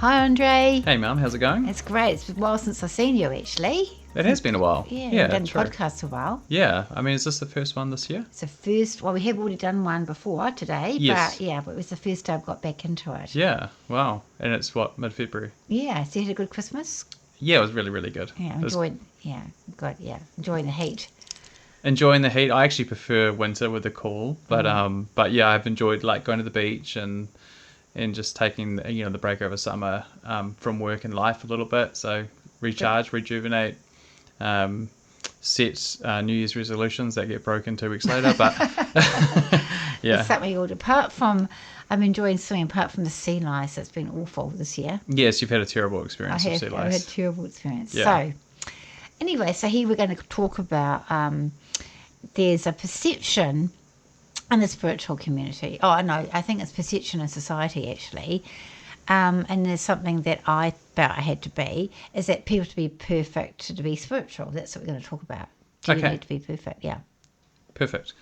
Hi, Andre. Hey, Mum, how's it going? It's great. It's been a while since I've seen you, actually. It has been a while. Yeah, Yeah, we've done true. podcasts a while. Yeah, I mean, is this the first one this year? It's the first, well, we have already done one before today, Yes. but it was the first time I got back into it. Yeah, wow. And it's what, mid-February? Yeah, so you had a good Christmas? Yeah, it was really, really good. Yeah, It was enjoying the heat. enjoying the heat. I actually prefer winter with the cool, but yeah, I've enjoyed like going to the beach and just taking the break over summer from work and life a little bit. So recharge, rejuvenate, set New Year's resolutions that get broken 2 weeks later. But It's yeah, something old. I'm enjoying swimming apart from the sea lice. It's been awful this year. yes, you've had a terrible I experience of sea have. I've had a lice. terrible experience. Yeah. So, anyway, so here we're going to talk about there's a perception in the spiritual community. Oh, no, I think it's perception in society, actually. And there's something that I felt I had to be, is that people to be perfect to be spiritual. That's what we're going to talk about. Do you Okay. need to be perfect? Yeah. Perfect.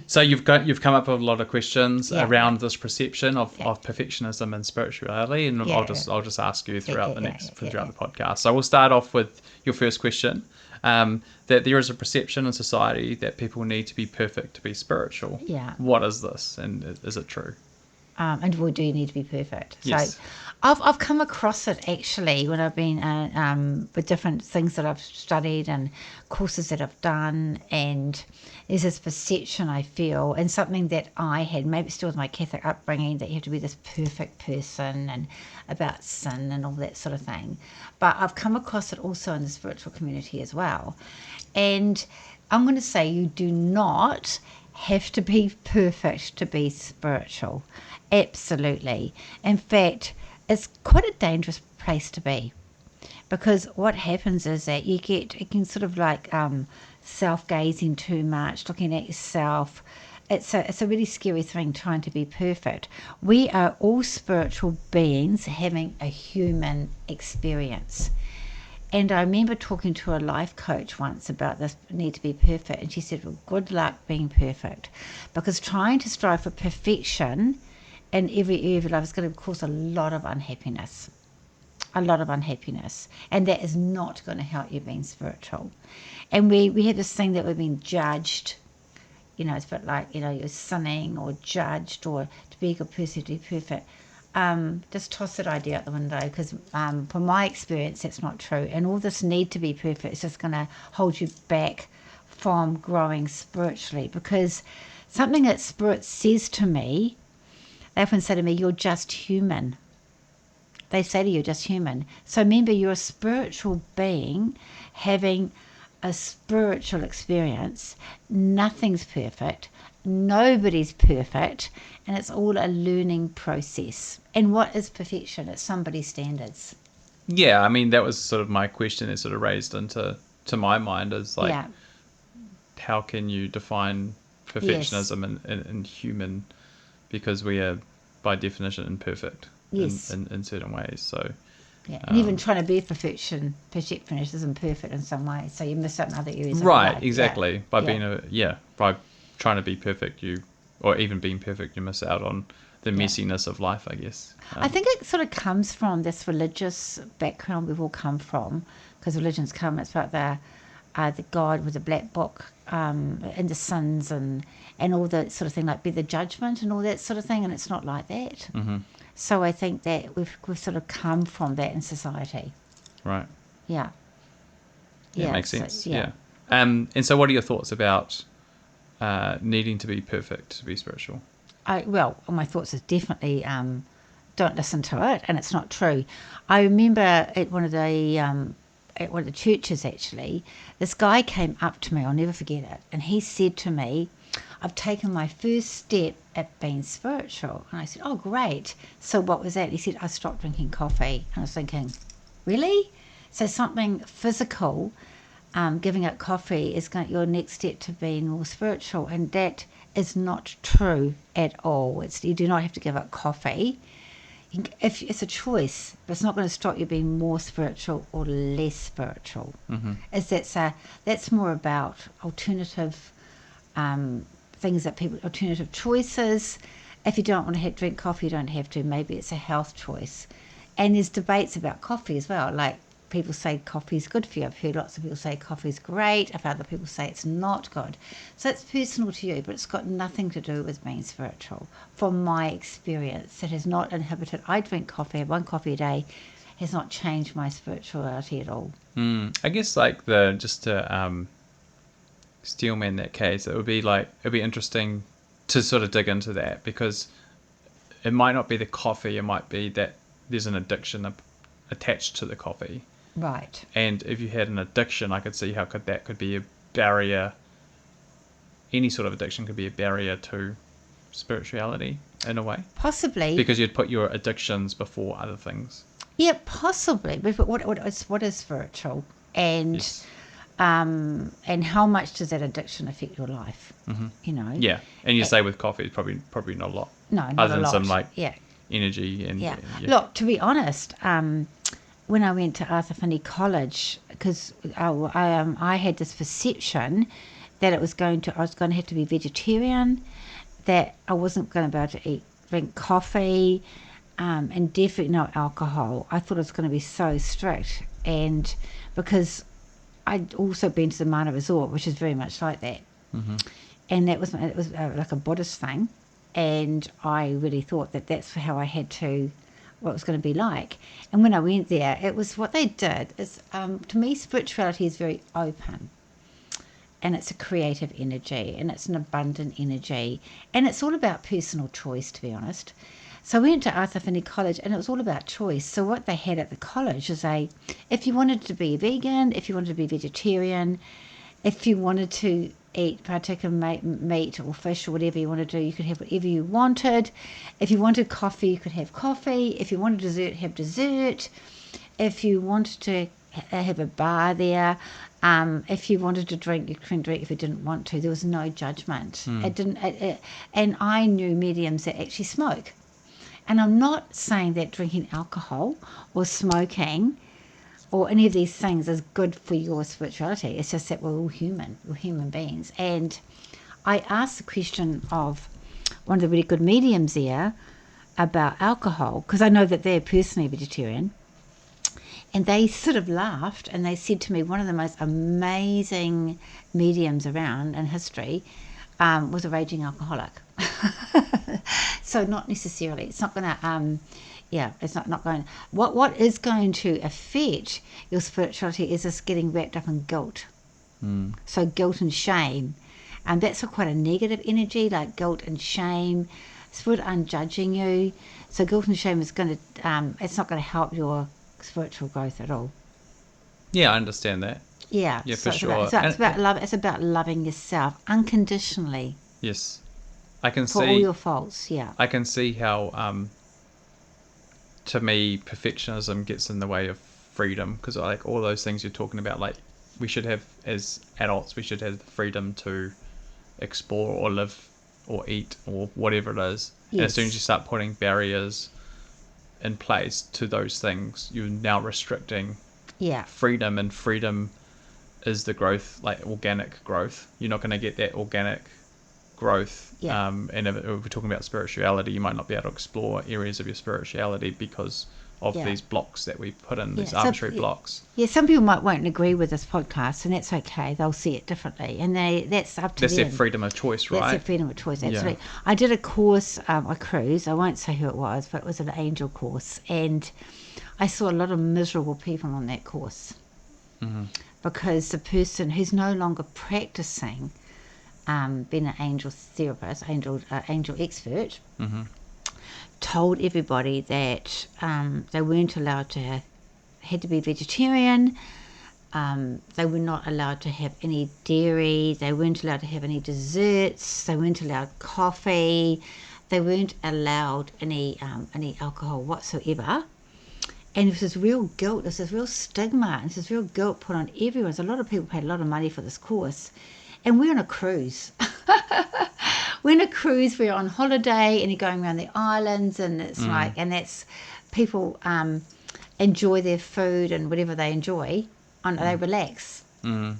So you've come up with a lot of questions Yeah. around this perception of Yeah. perfectionism and spirituality, and Yeah. I'll just ask you throughout the Yeah. podcast. So we'll start off with your first question. That there is a perception in society that people need to be perfect to be spiritual. Yeah. What is this, and is it true? And well, do you need to be perfect? Yes. So I've come across it actually when I've been with different things that I've studied and courses that I've done, and there's this perception I feel, and something that I had, maybe still with my Catholic upbringing, that you have to be this perfect person and about sin and all that sort of thing. But I've come across it also in the spiritual community as well. And I'm going to say you do not have to be perfect to be spiritual. Absolutely. In fact, it's quite a dangerous place to be, because what happens is that you can sort of like self-gazing too much, looking at yourself. It's a really scary thing, trying to be perfect. We are all spiritual beings having a human experience. And I remember talking to a life coach once about this need to be perfect, and she said, well, good luck being perfect, because trying to strive for perfection in every area of your life is going to cause a lot of unhappiness. And that is not going to help you being spiritual. And we have this thing that we've been judged. It's a bit like, you're sinning or judged, or to be a good person, to be perfect. Just toss that idea out the window, because from my experience, that's not true. And all this need to be perfect is just going to hold you back from growing spiritually, because something that Spirit says to me, they often say to me, you're just human. They say to you, just human. So remember, you're a spiritual being having a spiritual experience. Nothing's perfect. Nobody's perfect. And it's all a learning process. And what is perfection? It's somebody's standards. Yeah, I mean, that was sort of my question that sort of raised into my mind, is like, Yeah. how can you define perfectionism in human, because we are by definition imperfect Yes. in certain ways. So Yeah. And even trying to be perfectionist isn't perfect in some way. So you miss out in other areas of your right, life. exactly. Yeah. By being by trying to be perfect, or even being perfect, you miss out on the messiness of life, I guess. I think it sort of comes from this religious background we've all come from, because religions it's about the God with the black book, and the sins and all that sort of thing, like be the judgment and all that sort of thing, and it's not like that. Mm-hmm. So I think that we've sort of come from that in society. Right. Yeah. Yeah, Yeah. makes So, sense. yeah. Yeah. And so, what are your thoughts about needing to be perfect to be spiritual? My thoughts is definitely don't listen to it, and it's not true. I remember at one of the churches, actually, this guy came up to me, I'll never forget it, and he said to me, I've taken my first step at being spiritual. And I said, oh, great. So what was that? He said, I stopped drinking coffee. And I was thinking, really? So something physical, giving up coffee is your next step to being more spiritual, and that is not true at all. You do not have to give up coffee. If it's a choice, but it's not going to stop you being more spiritual or less spiritual. Mm-hmm. That's more about alternative things that alternative choices. If you don't want to drink coffee, you don't have to. Maybe it's a health choice. And there's debates about coffee as well. Like people say coffee's good for you. I've heard lots of people say coffee's great. I've other people say it's not good. So it's personal to you, but it's got nothing to do with being spiritual. From my experience, it has not inhibited. I drink coffee, one coffee a day, has not changed my spirituality at all. I guess like just to steelman that case, it'd be interesting to sort of dig into that, because it might not be the coffee, it might be that there's an addiction attached to the coffee. Right. And if you had an addiction, I could see how that could be a barrier. Any sort of addiction could be a barrier to spirituality in a way, Possibly. because you'd put your addictions before other things. Yeah, possibly. But what is spiritual? And Yes. and how much does that addiction affect your life? You know? Yeah, and you say with coffee, it's probably not a lot. No, not other a than lot. some like Yeah. energy and Yeah. Look, to be honest, when I went to Arthur Finney College, because I had this perception that I was going to have to be vegetarian, that I wasn't going to be able to drink coffee, and definitely no alcohol. I thought it was going to be so strict, and because I'd also been to the Mana Resort, which is very much like that, and it was like a Buddhist thing, and I really thought that that's how I had to, what it was going to be like. And when I went there, it was what they did is, to me, spirituality is very open, and it's a creative energy, and it's an abundant energy, and it's all about personal choice, to be honest. So I went to Arthur Finney College, and it was all about choice. So what they had at the college is if you wanted to be a vegan, if you wanted to be vegetarian, if you wanted to partake of meat or fish or whatever you want to do, you could have whatever you wanted. If you wanted coffee, you could have coffee. If you wanted dessert, have dessert. If you wanted to have a bar there, if you wanted to drink, you could drink. If you didn't want to, there was no judgment. It didn't. And I knew mediums that actually smoke. And I'm not saying that drinking alcohol or smoking or any of these things is good for your spirituality. It's just that we're all human. We're human beings. And I asked the question of one of the really good mediums there about alcohol, because I know that they're personally vegetarian. And they sort of laughed, and they said to me, one of the most amazing mediums around in history was a raging alcoholic. So not necessarily. It's not going to, it's not going. What is going to affect your spirituality is this getting wrapped up in guilt. So guilt and shame, and that's quite a negative energy, like guilt and shame. Spirit unjudging you. So guilt and shame is going to, it's not going to help your spiritual growth at all. Yeah, I understand that. Yeah, Yeah, so for sure. It's about love. It's about loving yourself unconditionally Yes, I can for see. all your faults. Yeah. I can see how, to me, perfectionism gets in the way of freedom, because like all those things you're talking about, like we should have as adults, we should have the freedom to explore or live or eat or whatever it is. And as soon as you start putting barriers in place to those things, you're now restricting freedom, and freedom is the growth, like organic growth. You're not going to get that organic growth. And if we're talking about spirituality, you might not be able to explore areas of your spirituality because of these blocks that we put in, these arbitrary blocks. Yeah, some people won't agree with this podcast, and that's okay. They'll see it differently, and that's up to them. That's their freedom of choice, right? That's their freedom of choice, absolutely. Yeah. I did a course, a cruise. I won't say who it was, but it was an angel course, and I saw a lot of miserable people on that course because the person who's no longer practicing being an angel therapist, angel expert, told everybody that they weren't allowed to had to be vegetarian. They were not allowed to have any dairy. They weren't allowed to have any desserts. They weren't allowed coffee. They weren't allowed any alcohol whatsoever. And there's this real guilt, there's this real stigma, and there's this real guilt put on everyone. So a lot of people paid a lot of money for this course. And we're on a cruise. We're on a cruise, we're on holiday, and you're going around the islands, and it's like, and that's, people enjoy their food and whatever they enjoy, and they relax.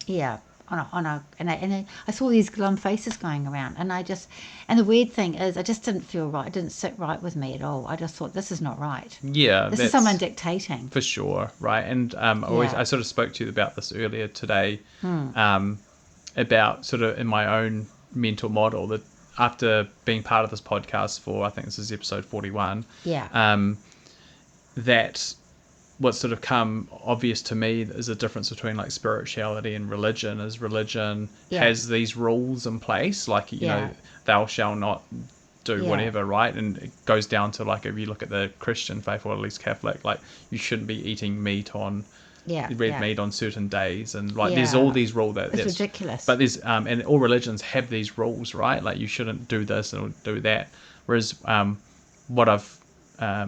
Yeah. I saw these glum faces going around, and the weird thing is, I just didn't feel right. It didn't sit right with me at all. I just thought, this is not right. Yeah, This is someone dictating. for sure, right? And I sort of spoke to you about this earlier today, about sort of in my own mental model that after being part of this podcast for, I think this is episode 41, that what's sort of come obvious to me is the difference between like spirituality and religion is religion has these rules in place, like, you know, thou shalt not do whatever, right? And it goes down to, like, if you look at the Christian faith, or at least Catholic, like, you shouldn't be eating meat on meat on certain days, and like there's all these rules that's ridiculous. But there's and all religions have these rules, right? Like, you shouldn't do this and do that. Whereas what I've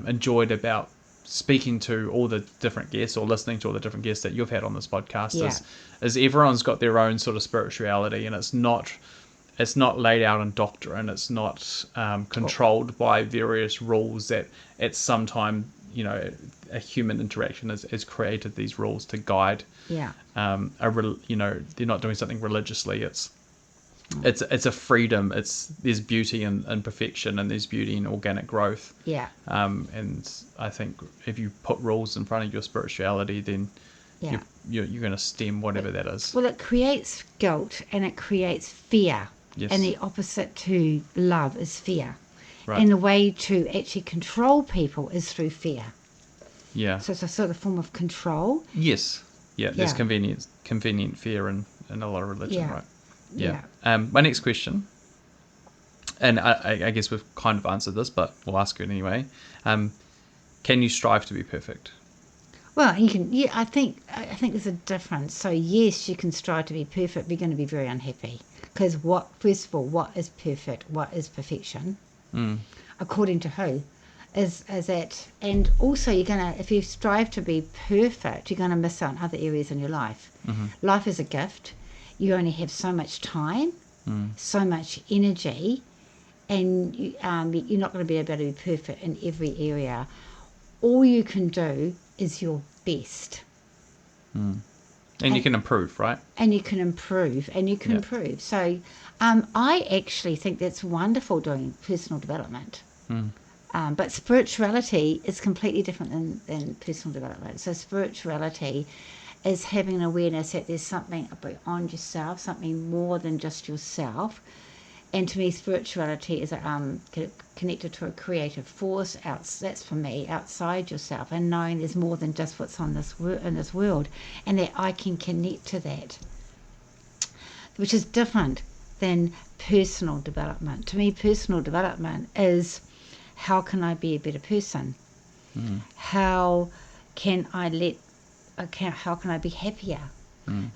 enjoyed about speaking to all the different guests, or listening to all the different guests that you've had on this podcast, is everyone's got their own sort of spirituality, and it's not laid out in doctrine. It's not controlled by various rules that at some time, you know, a human interaction has created these rules to guide. You know, they're not doing something religiously. It's a freedom. There's beauty in imperfection, and there's beauty in organic growth. And I think if you put rules in front of your spirituality, then you're going to stem whatever that is. Well, it creates guilt, and it creates fear. And the opposite to love is fear. And the way to actually control people is through fear. So it's a sort of form of control. There's convenient fear in a lot of religion, right? My next question, and I guess we've kind of answered this, but we'll ask it anyway. Can you strive to be perfect? Well, you can. I think there's a difference. So yes, you can strive to be perfect, but you're going to be very unhappy. Because first of all, what is perfect? What is perfection? According to who? Is that, and also if you strive to be perfect, you're going to miss out on other areas in your life. Life is a gift. You only have so much time, so much energy, and you're not going to be able to be perfect in every area. All you can do is your best. And you can improve, right? And you can improve, improve. So I actually think that's wonderful, doing personal development. But spirituality is completely different than personal development. So spirituality is having an awareness that there's something beyond yourself, something more than just yourself. And to me, spirituality is connected to a creative force. That's for me, outside yourself, and knowing there's more than just what's on in this world, and that I can connect to that, which is different than personal development. To me, personal development is, how can I be a better person? How can I be happier?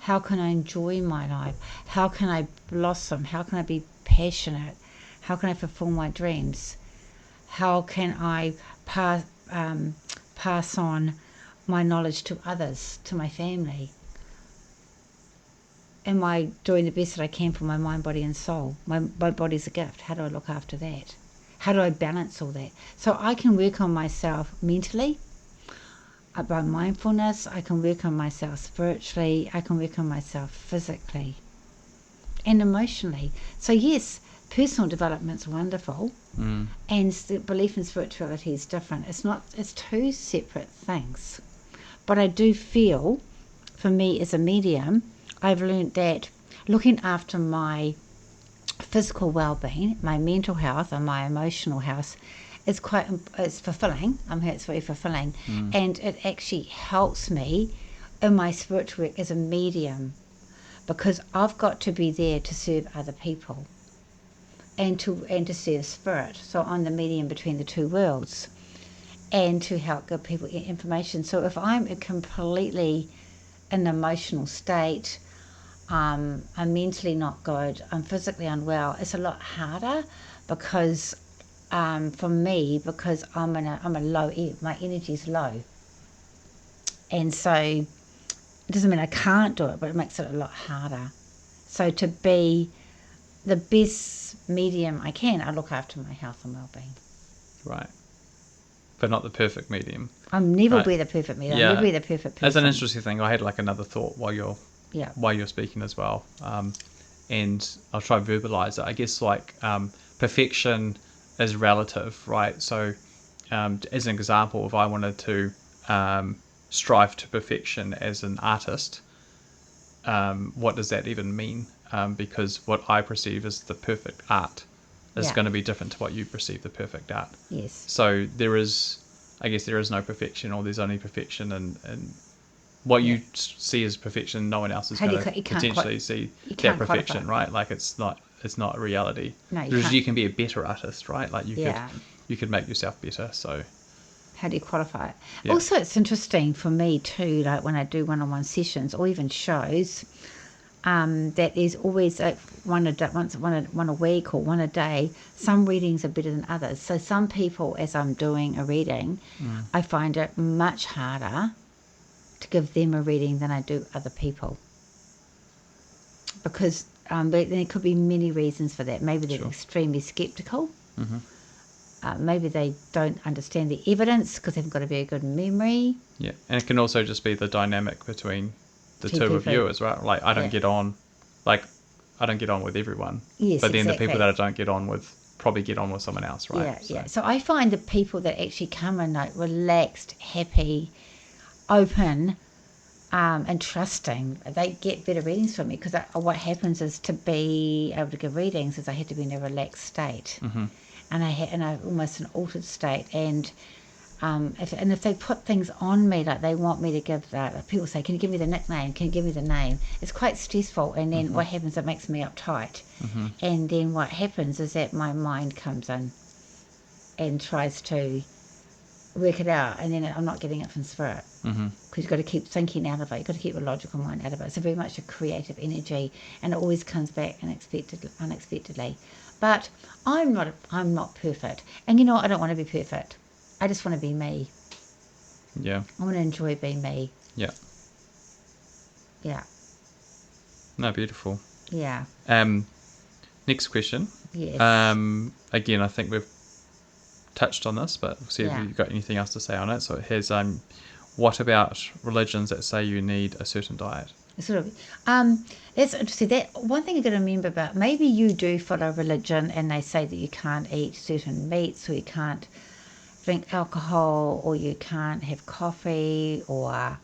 How can I enjoy my life? How can I blossom? How can I be passionate? How can I fulfill my dreams? How can I pass on my knowledge to others, to my family? Am I doing the best that I can for my mind, body and soul? My body's a gift. How do I look after that? How do I balance all that? So I can work on myself mentally, by mindfulness. I can work on myself spiritually. I can work on myself physically and emotionally. So yes, personal development's wonderful, and the belief in spirituality is different. It's two separate things. But I do feel, for me as a medium, I've learned that looking after my physical well-being, my mental health, and my emotional health is it's fulfilling. It's very fulfilling, and it actually helps me in my spiritual work as a medium, because I've got to be there to serve other people, and to serve spirit. So I'm the medium between the two worlds, and to help give people information. So if I'm completely in an emotional state, I'm mentally not good, I'm physically unwell, it's a lot harder, because for me, because I'm a low, my energy's low, and so it doesn't mean I can't do it, but it makes it a lot harder. So to be the best medium I can, I look after my health and well-being. Right. But not the perfect medium. I'll never be the perfect medium. I'll never be the perfect person. That's an interesting thing. I had like another thought while you're Yeah. while you're speaking as well. And I'll try and verbalize it. I guess like perfection is relative, right? So as an example, if I wanted to strive to perfection as an artist, what does that even mean? Because what I perceive as the perfect art is Yeah. going to be different to what you perceive the perfect art. Yes. So I guess there is no perfection, or there's only perfection, and what Yeah. you see as perfection, no one else is How do going to you can't potentially see you that can't quantify perfection, it. right? Like it's not a reality. No, you Because can't. you can be a better artist, right? Like Yeah. you could make yourself better. So How do you qualify it? yeah. Also, it's interesting for me too, like when I do one-on-one sessions or even shows, that is always one a week or one a day. Some readings are better than others. So some people, as I'm doing a reading, I find it much harder to give them a reading than I do other people, because there could be many reasons for that. Maybe they're Sure. extremely skeptical. Maybe they don't understand the evidence because they've got a very good memory. Yeah, and it can also just be the dynamic between the two of people. you as well. Like Yeah. I don't get on with everyone, Yes, but then the people exactly. that I don't get on with probably get on with someone else, right? Yeah, yeah. So I find the people that actually come in like relaxed, happy, open, and trusting, they get better readings from me, because what happens is, to be able to give readings is I had to be in a relaxed state, and I had in almost an altered state, and if they put things on me, like they want me to give that, people say, can you give me the nickname, can you give me the name, it's quite stressful, and then what happens, it makes me uptight, and then what happens is that my mind comes in and tries to work it out, and then I'm not getting it from spirit, because you've got to keep thinking out of it, you've got to keep the logical mind out of it. It's very much a creative energy, and it always comes back unexpectedly. But I'm not perfect, and you know what? I don't want to be perfect. I just want to be me. Yeah, I want to enjoy being me. yeah. Yeah, No, beautiful. yeah, Next question. yes, Again, I think we've touched on this, but we'll see if yeah. you've got anything else to say on it. So it has, what about religions that say you need a certain diet? Sort of. That's interesting. That one thing you got to remember about, maybe you do follow religion, and they say that you can't eat certain meats, or you can't drink alcohol, or you can't have coffee, or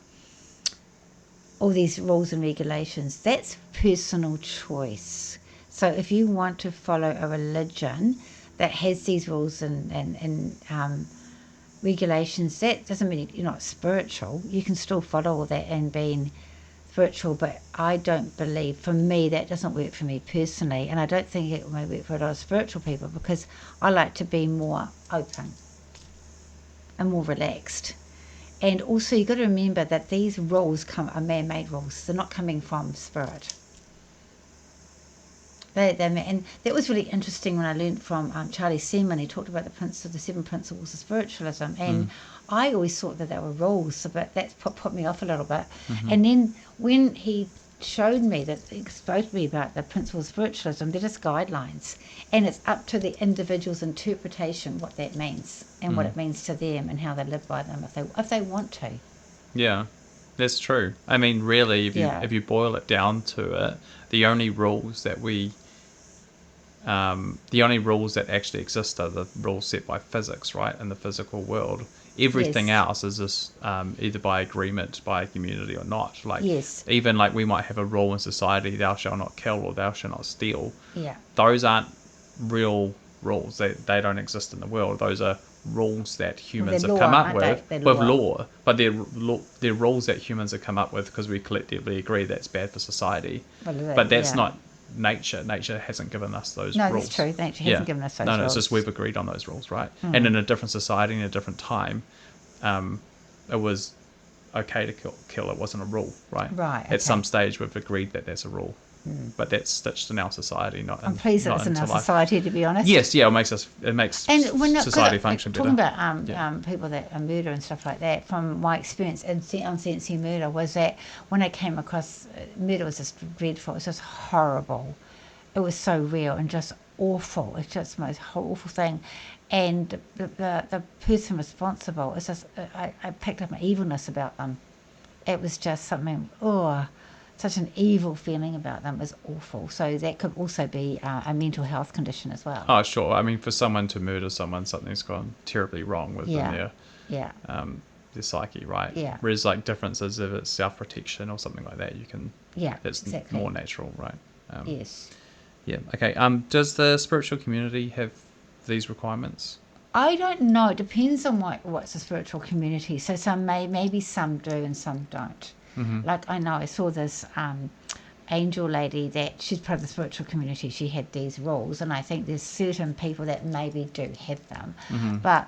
all these rules and regulations. That's personal choice. So if you want to follow a religion that has these rules and regulations, that doesn't mean you're not spiritual. You can still follow all that and being spiritual, but I don't believe, for me, that doesn't work for me personally, and I don't think it may work for a lot of spiritual people, because I like to be more open and more relaxed. And also, you've got to remember that these rules are man-made rules. They're not coming from spirit. And that was really interesting when I learned from Charlie Seaman. He talked about the 7 principles of spiritualism, and I always thought that they were rules, but that's put me off a little bit. And then when he showed me that, exposed me about the principles of spiritualism, they're just guidelines, and it's up to the individual's interpretation what that means, and what it means to them, and how they live by them if they want to. Yeah, that's true. I mean, really, Yeah. if you boil it down to it, the only rules that the only rules that actually exist are the rules set by physics, right, in the physical world. Everything Yes. else is just either by agreement, by a community, or not. Like, Yes. even like we might have a rule in society: "Thou shalt not kill" or "Thou shalt not steal." Yeah. Those aren't real rules. They don't exist in the world. Those are rules that humans They're have law, come up aren't they? They're with law. law, but they're rules that humans have come up with because we collectively agree that's bad for society. Well, But that's yeah. not nature. Nature hasn't given us those No, rules. that's true. Nature Yeah. hasn't given us those No, it's rules. just we've agreed on those rules, right? And in a different society, in a different time, it was okay to kill. It wasn't a rule, right? Right, At some okay. stage, we've agreed that that's a rule, but that's stitched in our society, I'm pleased that not it's in into our life. society, to be honest. Yes, yeah, it makes And we're not society good function talking better. about Yeah. people that are murder and stuff like that. From my experience in Sentencing Murder, was that when I came across murder, was just dreadful. It was just horrible. It was so real and just awful. It's just the most awful thing. And the person responsible, it's just I picked up an evilness about them. It was just something. Oh, such an evil feeling about them is awful. So that could also be a mental health condition as well. Oh, sure. I mean, for someone to murder someone, something's gone terribly wrong within Yeah. Yeah. their psyche, right? Yeah. Whereas like differences, if it's self-protection or something like that, you can, Yeah. it's Exactly. more natural, right? Yes. Yeah. Okay. Does the spiritual community have these requirements? I don't know. It depends on what's a spiritual community. So maybe some do and some don't. Like I know I saw this angel lady that she's part of the spiritual community. She had these rules, and I think there's certain people that maybe do have them, but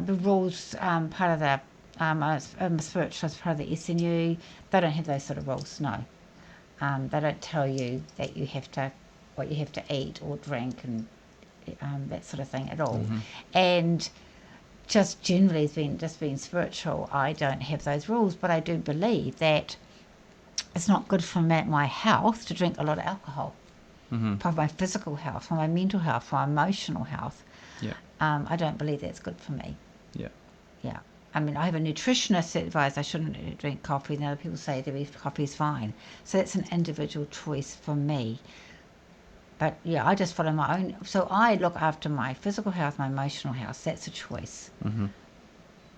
the rules part of the I'm a spiritualist part of the SNU. They don't have those sort of rules. No, they don't tell you that you have to what you have to eat or drink and that sort of thing at all. And just generally being spiritual, I don't have those rules, but I do believe that it's not good for my health to drink a lot of alcohol. For my physical health, for my mental health, for my emotional health. Yeah. I don't believe that's good for me. Yeah. Yeah. I mean, I have a nutritionist that advised I shouldn't drink coffee, and other people say coffee is fine. So that's an individual choice for me. But yeah, I just follow my own. So I look after my physical health, my emotional health. That's a choice.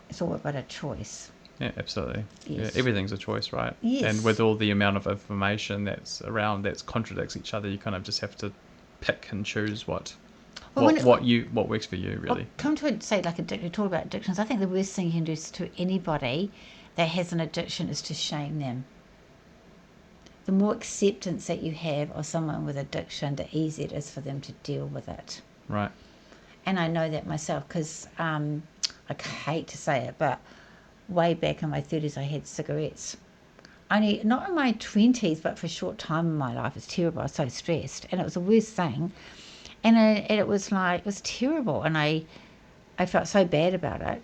It's all about a choice. Yeah, absolutely. Yes. Yeah, everything's a choice, right? Yes. And with all the amount of information that's around that contradicts each other, you kind of just have to pick and choose what works for you, really. Come to it, say like talk about addictions. I think the worst thing you can do to anybody that has an addiction is to shame them. The more acceptance that you have of someone with addiction, the easier it is for them to deal with it. Right. And I know that myself because I hate to say it, but way back in my 30s, I had cigarettes. Only not in my 20s, but for a short time in my life. It's terrible. I was so stressed, and it was the worst thing. And it was terrible, and I felt so bad about it.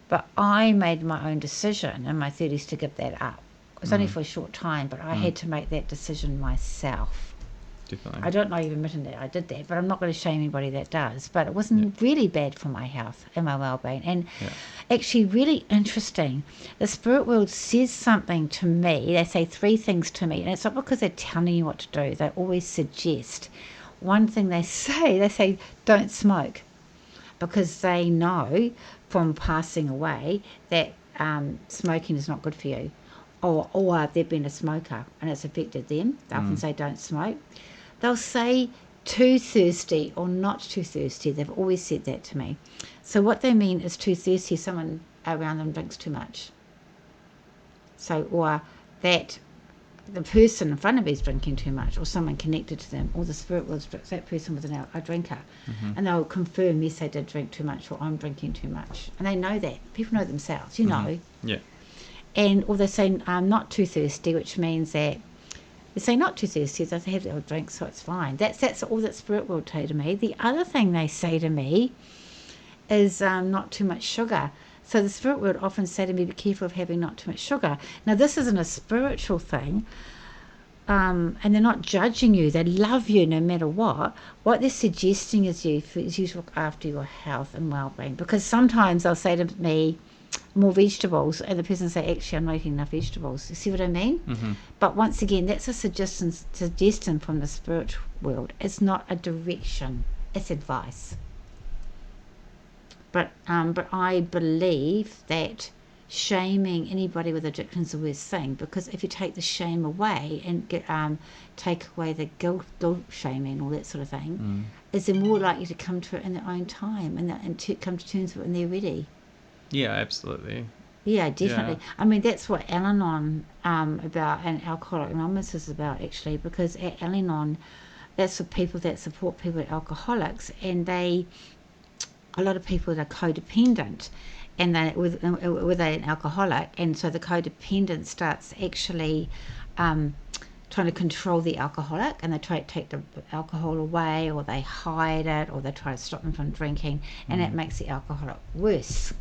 But I made my own decision in my 30s to give that up. It was only for a short time, but I had to make that decision myself. Definitely. I don't like even admitting that I did that, but I'm not going to shame anybody that does. But it wasn't really bad for my health and my well-being. And actually really interesting, the spirit world says something to me. They say 3 things to me, and it's not because they're telling you what to do. They always suggest. One thing they say don't smoke, because they know from passing away that smoking is not good for you. Or they've been a smoker and it's affected them. They often say don't smoke. They'll say too thirsty or not too thirsty. They've always said that to me. So what they mean is too thirsty, someone around them drinks too much. So, or that the person in front of me is drinking too much, or someone connected to them, or the spirit world, that person was a drinker. And they'll confirm, yes, they did drink too much, or I'm drinking too much. And they know that. People know themselves, you know. Yeah. And or they say I'm not too thirsty, which means that they say not too thirsty, they have their drink, so it's fine. That's all that spirit will say to me. The other thing they say to me is not too much sugar. So the spirit world often say to me, be careful of having not too much sugar. Now this isn't a spiritual thing, and they're not judging you. They love you no matter what. What they're suggesting is you to look after your health and well-being. Because sometimes they'll say to me, more vegetables, and the person say, actually I'm not eating enough vegetables. You see what I mean? But once again, that's a suggestion from the spirit world. It's not a direction, it's advice. But I believe that shaming anybody with addiction is the worst thing, because if you take the shame away and take away the guilt shaming, all that sort of thing, is they're more likely to come to it in their own time and to come to terms with it when they're ready. Yeah, absolutely. Yeah, definitely. Yeah. I mean, that's what Al-Anon about, and Alcoholics Anonymous is about, actually, because at Al-Anon, that's for people that support people with alcoholics, and a lot of people are codependent, and they with an alcoholic, and so the codependent starts actually trying to control the alcoholic, and they try to take the alcohol away, or they hide it, or they try to stop them from drinking, and it makes the alcoholic worse.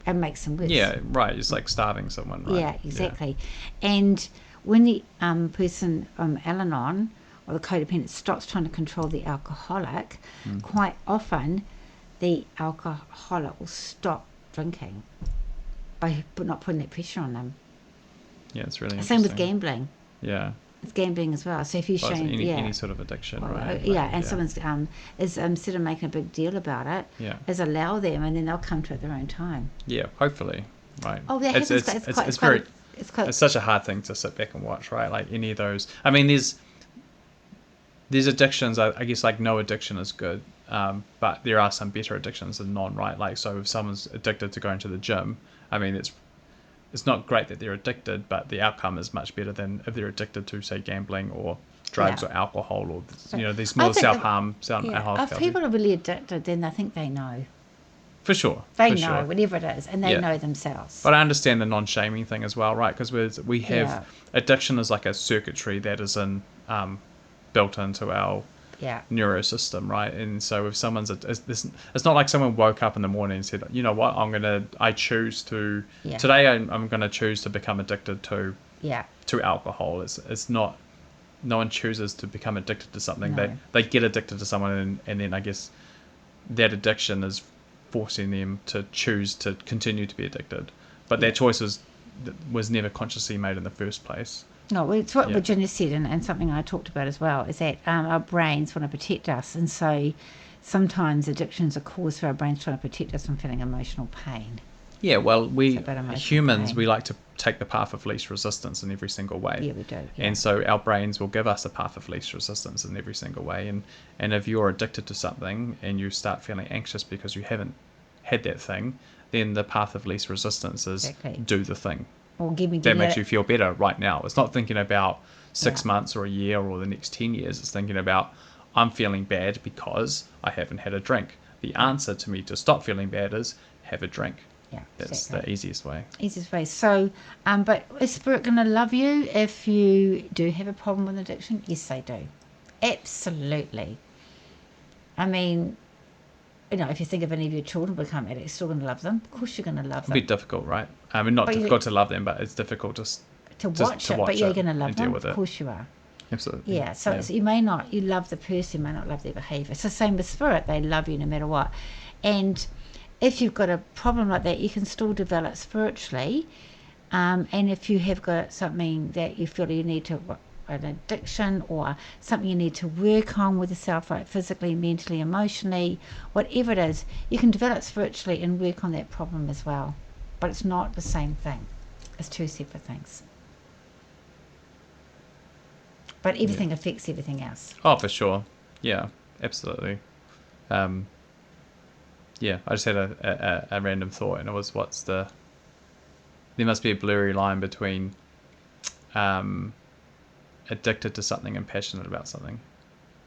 It makes them worse. Yeah, right. It's like starving someone, right? Yeah, exactly. Yeah. And when the person Al-Anon or the codependent stops trying to control the alcoholic, quite often the alcoholic will stop drinking by not putting that pressure on them. Yeah, it's really Same interesting. with gambling. Yeah. It's gambling as well. So if you Well, show, it's yeah, any sort of addiction, right? yeah, Like, and yeah. someone's is instead of making a big deal about it, Yeah. is allow them, and then they'll come to it at their own time. Yeah, hopefully, right? Oh, that happens. It's Very, quite. It's quite. it's such a hard thing to sit back and watch, right? Like any of those. I mean, there's addictions. I guess like no addiction is good, but there are some better addictions than none, right? Like so, if someone's addicted to going to the gym, I mean, it's not great that they're addicted, but the outcome is much better than if they're addicted to, say, gambling or drugs Yeah. or alcohol or these I more think self-harm, Yeah, if people are really addicted, then I think they know. for sure. They for know sure. whatever it is, and they Yeah. know themselves. But I understand the non-shaming thing as well, right? Because we have Yeah. addiction is like a circuitry that is built into our Yeah. neurosystem, right? And so if someone's it's not like someone woke up in the morning and said, you know what, I choose to Yeah. today I'm gonna choose to become addicted to Yeah. alcohol. It's not, no one chooses to become addicted to something. No. They get addicted to someone, and then I guess that addiction is forcing them to choose to continue to be addicted, but their choice was never consciously made in the first place. No, well, it's what Yeah. Virginia said, and something I talked about as well, is that our brains want to protect us, and so sometimes addictions are caused for our brains trying to protect us from feeling emotional pain. Yeah, well, we about emotional humans, pain. we like to take the path of least resistance in every single way. Yeah, we do. Yeah. And so our brains will give us a path of least resistance in every single way. And if you're addicted to something and you start feeling anxious because you haven't had that thing, then the path of least resistance is Exactly. do the thing. Or give me That makes you feel better right now. It's not thinking about 6 Yeah. months or a year or the next 10 years. It's thinking about, I'm feeling bad because I haven't had a drink. The answer to me to stop feeling bad is have a drink. Yeah, That's exactly. the easiest way. Easiest way. So, but is Spirit going to love you if you do have a problem with addiction? Yes, they do. Absolutely. I mean, if you think of any of your children become addicts, you're still going to love them. Of course, you're going to love It'd be them. difficult, right? I mean, not But difficult to love them, but it's difficult To watch it, but you're going to love and deal them. with Of it. course, you are. Absolutely. Yeah, so It's, you love the person, you may not love their behaviour. It's the same with Spirit, they love you no matter what. And if you've got a problem like that, you can still develop spiritually. And if you have got something that you feel you need to, an addiction or something you need to work on with yourself, like physically, mentally, emotionally, whatever it is, you can develop spiritually and work on that problem as well. But it's not the same thing. It's two separate things. But everything affects everything else. Oh, for sure. Yeah, absolutely. Yeah, I just had a random thought, and it was, there must be a blurry line between addicted to something and passionate about something.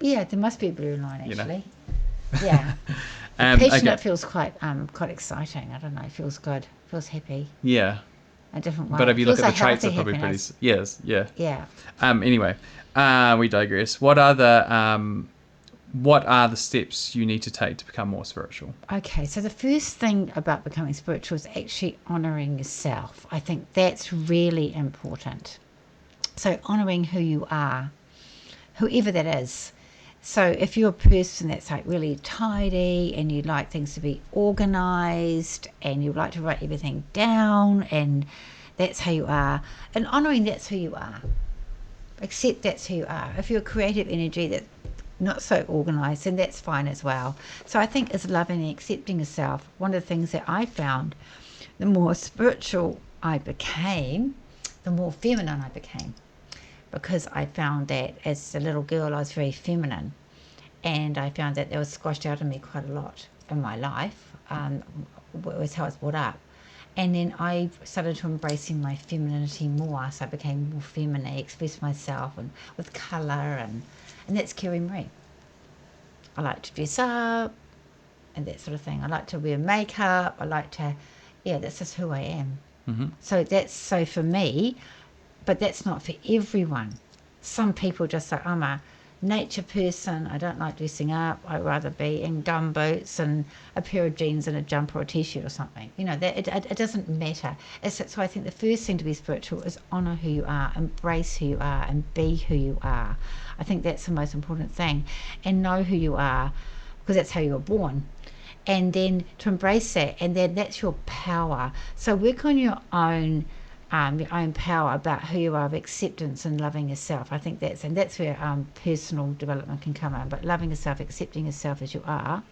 Yeah, there must be a blue line You know? actually. Yeah. Passionate Okay. feels quite exciting. I don't know. It feels good. Feels happy. Yeah, A different way. but if you look Feels at the like traits, are healthy probably pretty. happiness. Yes, yeah. Yeah. Anyway, we digress. What are the steps you need to take to become more spiritual? Okay, so the first thing about becoming spiritual is actually honouring yourself. I think that's really important. So honouring who you are, whoever that is. So if you're a person that's like really tidy and you like things to be organised and you like to write everything down and that's how you are, and honouring that's who you are. Accept that's who you are. If you're a creative energy that's not so organised, then that's fine as well. So I think it's loving and accepting yourself. One of the things that I found, the more spiritual I became, the more feminine I became. Because I found that as a little girl I was very feminine, and I found that was squashed out of me quite a lot in my life. Was how I was brought up. And then I started to embracing my femininity more, so I became more feminine, expressed myself and with colour, and that's Kerry Marie. I like to dress up and that sort of thing. I like to wear makeup. I like to, that's just who I am. Mm-hmm. So for me, but that's not for everyone. Some people just say, I'm a nature person, I don't like dressing up, I'd rather be in gumboots and a pair of jeans and a jumper or a t-shirt or something. That it doesn't matter. So I think the first thing to be spiritual is honour who you are, embrace who you are, and be who you are. I think that's the most important thing. And know who you are, because that's how you were born. And then to embrace that, and then that's your power. So work on your own your own power about who you are, of acceptance and loving yourself. I think that's where personal development can come in. But loving yourself, accepting yourself as you are,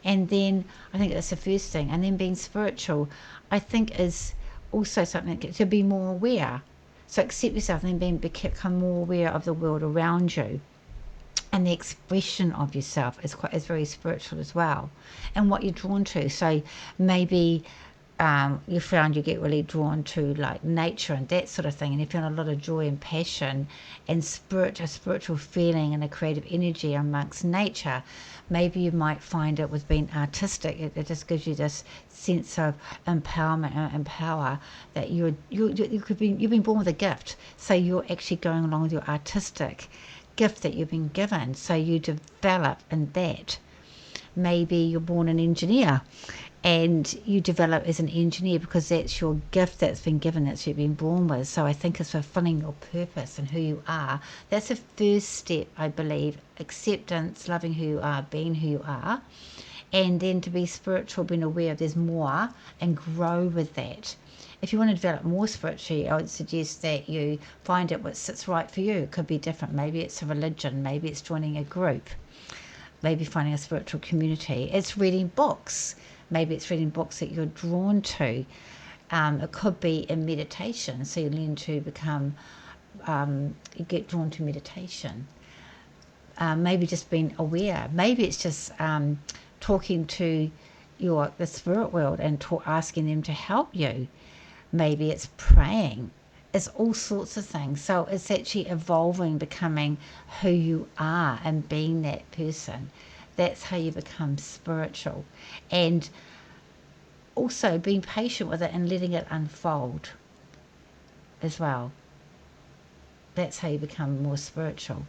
and then I think that's the first thing. And then being spiritual, I think, is also something to be more aware. So accept yourself, and then become more aware of the world around you. And the expression of yourself is very spiritual as well, and what you're drawn to. So maybe you found you get really drawn to like nature and that sort of thing, and you found a lot of joy and passion and a spiritual feeling and a creative energy amongst nature. Maybe you might find it with being artistic. It just gives you this sense of empowerment and power that you've been born with a gift, so you're actually going along with your artistic gift that you've been given, so you develop in that. Maybe you're born an engineer and you develop as an engineer because that's your gift that's been given, that's you've been born with. So I think it's fulfilling your purpose and who you are. That's the first step, I believe. Acceptance, loving who you are, being who you are, and then to be spiritual, being aware there's more, and grow with that. If you want to develop more spiritually, I would suggest that you find out what sits right for you. It could be different. Maybe it's a religion, maybe it's joining a group, maybe finding a spiritual community. It's reading books. Maybe it's reading books that you're drawn to. It could be in meditation, so you learn to become, you get drawn to meditation. Maybe just being aware. Maybe it's just talking to the spirit world and asking them to help you. Maybe it's praying. It's all sorts of things. So it's actually evolving, becoming who you are and being that person. That's how you become spiritual. And also being patient with it and letting it unfold as well. That's how you become more spiritual.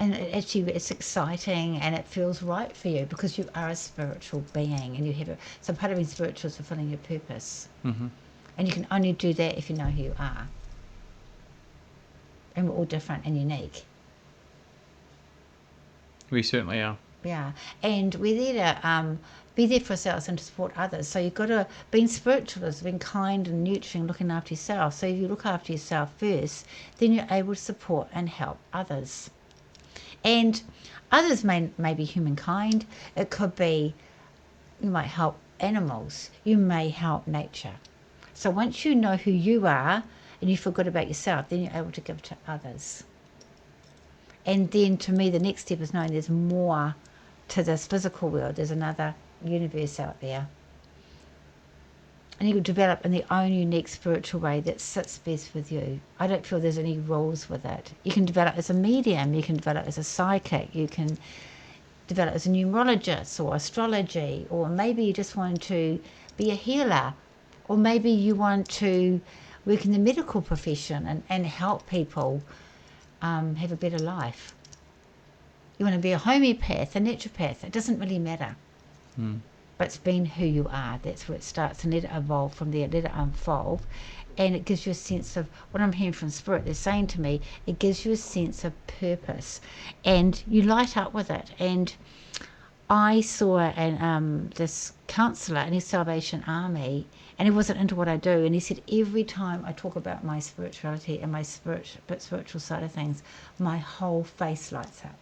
And it's exciting and it feels right for you because you are a spiritual being, and you have so part of being spiritual is fulfilling your purpose. Mm-hmm. And you can only do that if you know who you are. And we're all different and unique. We certainly are. Yeah, and we're there to be there for ourselves and to support others. So you've got to, being spiritual is being kind and nurturing, looking after yourself. So if you look after yourself first, then you're able to support and help others. And others may be humankind. It could be, you might help animals. You may help nature. So once you know who you are and you forget about yourself, then you're able to give to others. And then to me, the next step is knowing there's more to this physical world. There's another universe out there. And you can develop in their own unique spiritual way that sits best with you. I don't feel there's any rules with it. You can develop as a medium, you can develop as a psychic, you can develop as a numerologist or astrology, or maybe you just want to be a healer, or maybe you want to work in the medical profession and help people have a better life. You want to be a homeopath, a naturopath, it doesn't really matter. But it's being who you are. That's where it starts, and let it evolve from there, let it unfold. And it gives you a sense of, what I'm hearing from Spirit, they're saying to me, it gives you a sense of purpose. And you light up with it. And I saw this counsellor in his Salvation Army, and he wasn't into what I do. And he said, every time I talk about my spirituality and my spiritual side of things, my whole face lights up.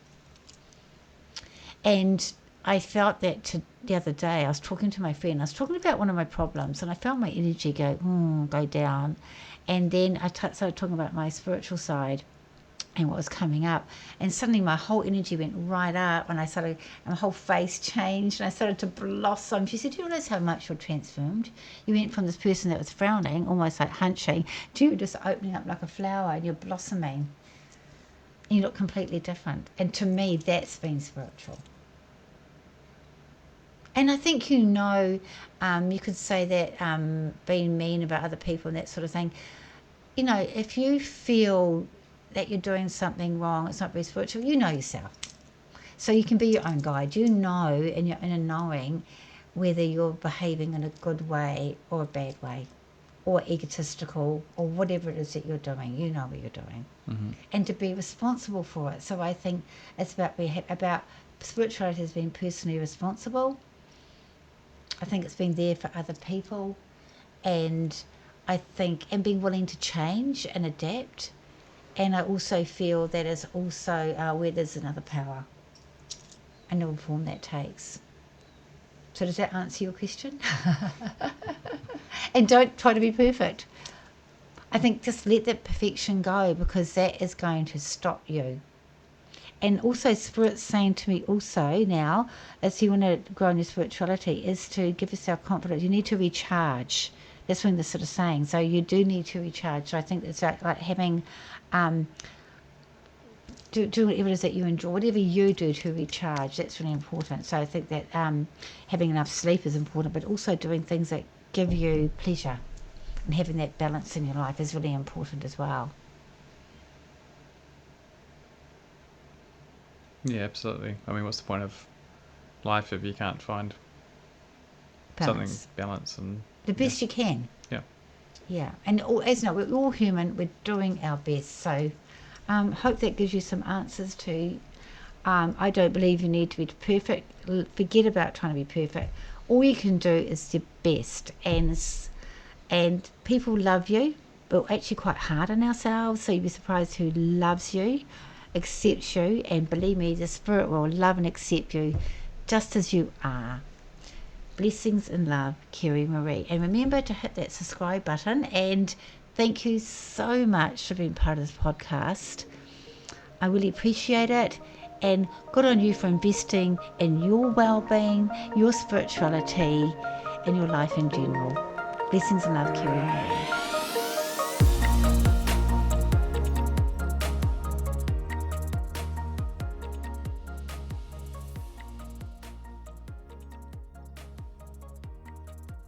And I felt that the other day. I was talking to my friend. I was talking about one of my problems, and I felt my energy go down. And then I started talking about my spiritual side and what was coming up. And suddenly my whole energy went right up, and and my whole face changed, and I started to blossom. She said, "Do you realize how much you're transformed? You went from this person that was frowning, almost like hunching, to you just opening up like a flower, and you're blossoming. And you look completely different." And to me, that's been spiritual. And I think, you could say that being mean about other people and that sort of thing, if you feel that you're doing something wrong, it's not very spiritual, you know yourself. So you can be your own guide. You know, and you're in a knowing whether you're behaving in a good way or a bad way, or egotistical, or whatever it is that you're doing. You know what you're doing. Mm-hmm. And to be responsible for it. So I think it's about spirituality as being personally responsible. I think it's being there for other people, and I think, and being willing to change and adapt. And I also feel that is also where there's another power and the form that takes. So does that answer your question? And don't try to be perfect. I think just let that perfection go, because that is going to stop you. And also Spirit's saying to me also now, as you want to grow in your spirituality, is to give yourself confidence. You need to recharge. That's what they're sort of saying. So you do need to recharge. So I think it's like having, do whatever it is that you enjoy, whatever you do to recharge. That's really important. So I think that having enough sleep is important, but also doing things that give you pleasure and having that balance in your life is really important as well. Yeah, absolutely. I mean, what's the point of life if you can't find Balance. something balance and The best you can. yeah. Yeah, and as you know, we're all human. We're doing our best. So, hope that gives you some answers to. I don't believe you need to be perfect. Forget about trying to be perfect. All you can do is your best, and people love you. We're actually quite hard on ourselves, so you'd be surprised who loves you, accepts you, and believe me, the Spirit will love and accept you just as you are. Blessings and love, Kerry Marie. And remember to hit that subscribe button. And thank you so much for being part of this podcast. I really appreciate it. And good on you for investing in your well-being, your spirituality, and your life in general. Blessings and love, Kerry Marie.